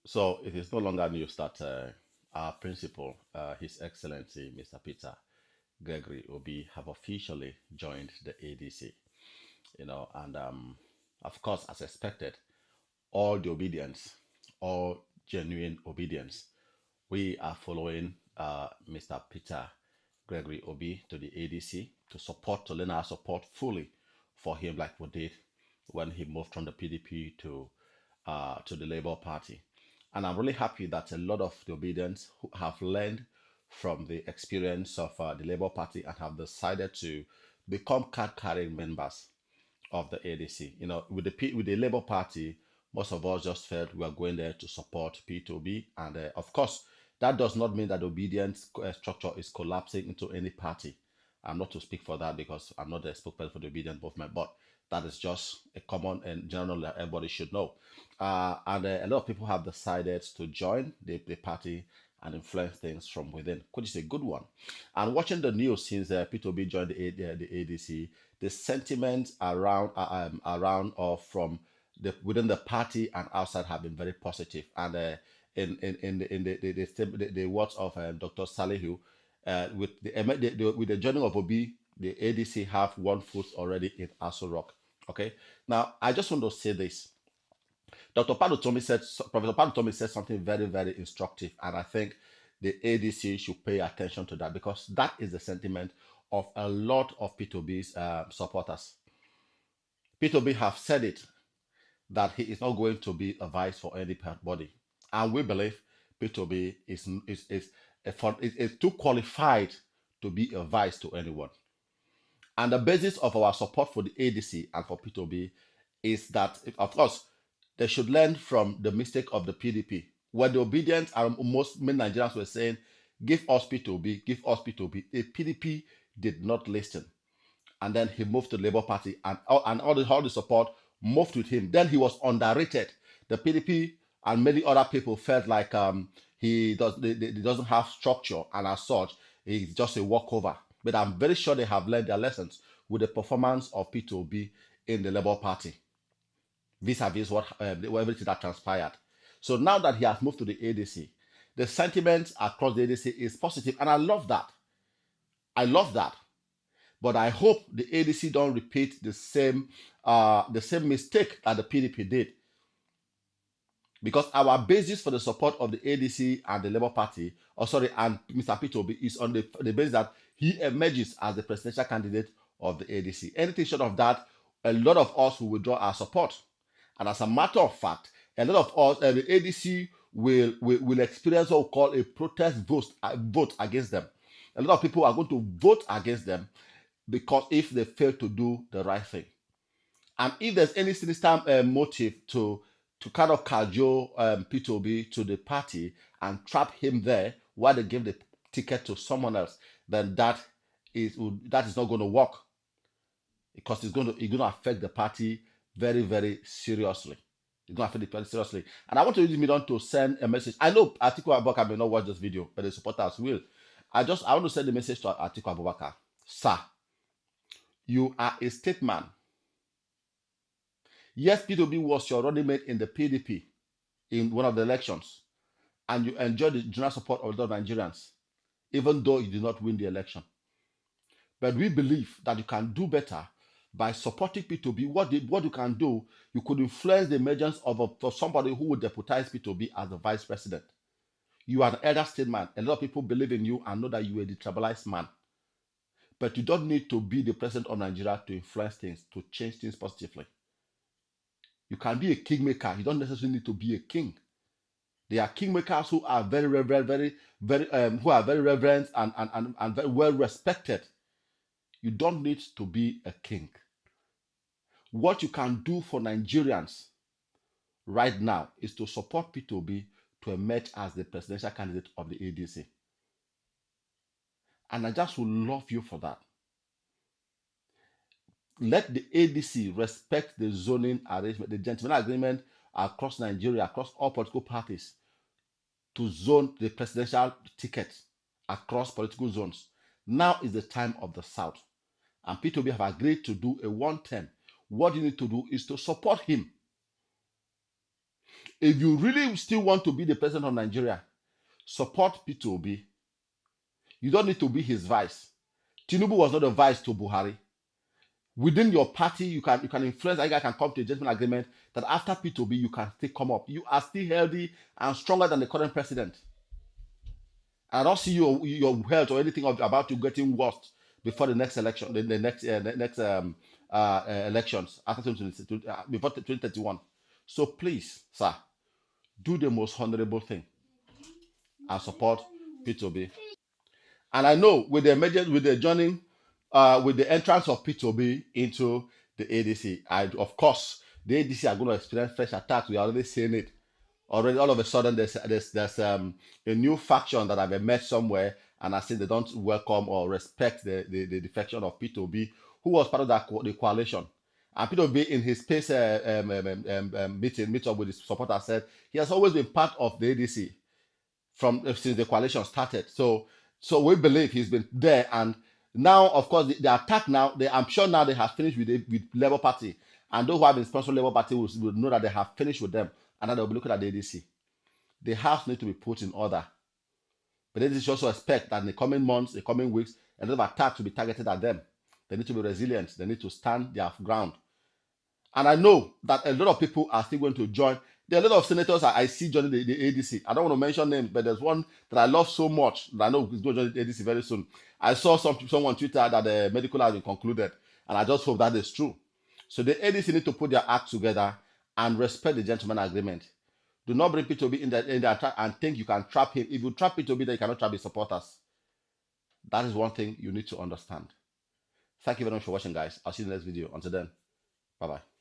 So it is no longer news that our principal, His Excellency Mr. Peter Gregory Obi, have officially joined the ADC. And of course, as expected, all the obedience, all genuine obedience, we are following Mr. Peter Gregory Obi to the ADC to lend our support fully for him, like we did when he moved from the PDP to the Labour Party. And I'm really happy that a lot of the obedience who have learned from the experience of the Labour Party and have decided to become card-carrying members of the ADC. With the Labour Party, most of us just felt we were going there to support P2B, and of course, that does not mean that the obedience structure is collapsing into any party. I'm not to speak for that because I'm not the spokesperson for the obedient movement, but that is just a common and general that everybody should know. And a lot of people have decided to join the party and influence things from within, which is a good one. And watching the news since P2B joined the ADC, the sentiment around or from within the party and outside have been very positive. And in the words of Dr. Salihu, with the joining of Obi, the ADC have one foot already in Aso Rock. Okay. Now I just want to say this. Professor Padutomi said something very, very instructive, and I think the ADC should pay attention to that because that is the sentiment of a lot of P2B's supporters. P2B have said it that he is not going to be a vice for anybody, and we believe P2B is too qualified to be a vice to anyone. And the basis of our support for the ADC and for P2B is that, of course, they should learn from the mistake of the PDP. When the obedient and most many Nigerians were saying, give us P2B, give us P2B, the PDP did not listen. And then he moved to the Labour Party, and all the support moved with him. Then he was underrated. The PDP and many other people felt like he doesn't have structure, and as such, he's just a walkover. But I'm very sure they have learned their lessons with the performance of P2B in the Labour Party, vis-a-vis everything that transpired. So now that he has moved to the ADC, the sentiment across the ADC is positive, and I love that. I love that. But I hope the ADC don't repeat the same mistake that the PDP did. Because our basis for the support of the ADC and the Labour Party, and Mr. P2B is on the basis that he emerges as the presidential candidate of the ADC. Anything short of that, a lot of us will withdraw our support. And as a matter of fact, a lot of us, the ADC will experience what we call a protest vote against them. A lot of people are going to vote against them because if they fail to do the right thing. And if there's any sinister motive to kind of cajole P2B to the party and trap him there while they give the ticket to someone else, then that is not going to work because it's going to affect the party very, very seriously. It's going to affect the party seriously. And I want to use the medium to send a message. I know Atiku Abubakar may not watch this video, but the supporters will. I want to send a message to Atiku Abubakar. Sir, you are a statesman. Yes, P2B was your running mate in the PDP in one of the elections, and you enjoyed the general support of the Nigerians, even though you did not win the election. But we believe that you can do better by supporting P2B. What you can do, you could influence the emergence of somebody who would deputize P2B as the vice president. You are an elder statesman. A lot of people believe in you and know that you are the tribalized man. But you don't need to be the president of Nigeria to influence things, to change things positively. You can be a kingmaker. You don't necessarily need to be a king. There are kingmakers who are very reverent, who are very reverent and very well respected. You don't need to be a king. What you can do for Nigerians right now is to support P2B to emerge as the presidential candidate of the ADC. And I just would love you for that. Let the ADC respect the zoning arrangement, the gentleman agreement across Nigeria, across all political parties, to zone the presidential ticket across political zones. Now is the time of the South. And P2B have agreed to do a 110. What you need to do is to support him. If you really still want to be the president of Nigeria, support Peter Obi. You don't need to be his vice. Tinubu was not a vice to Buhari. Within your party, you can influence. I can come to a gentleman agreement that after P2B, you can still come up. You are still healthy and stronger than the current president. And I don't see your health or anything about you getting worse before the next election, the next elections after 2020, before 2031. So please, sir, do the most honorable thing and support P2B. And I know with the emergence, with the joining, with the entrance of P2B into the ADC, of course the ADC are going to experience fresh attacks. We are already seeing it. Already, all of a sudden, there's a new faction that have emerged somewhere, and I think they don't welcome or respect the defection of P2B, who was part of the coalition. And P2B, in his space meet up with his supporters, said he has always been part of the ADC from since the coalition started. So we believe he's been there, and now, of course, the attack now. I'm sure now they have finished with Labour Party, and those who have been sponsoring Labour Party will know that they have finished with them, and now they'll be looking at the ADC. The house needs to be put in order, but they should also expect that in the coming months, the coming weeks, a lot of attacks will be targeted at them. They need to be resilient. They need to stand their ground. And I know that a lot of people are still going to join. There are a lot of senators I see joining the ADC. I don't want to mention names, but there's one that I love so much that I know is going to join the ADC very soon. I saw someone on Twitter that the medical has been concluded, and I just hope that is true. So the ADC need to put their act together and respect the gentleman agreement. Do not bring P2B in the and think you can trap him. If you trap P2B, then you cannot trap his supporters. That is one thing you need to understand. Thank you very much for watching, guys. I'll see you in the next video. Until then, bye-bye.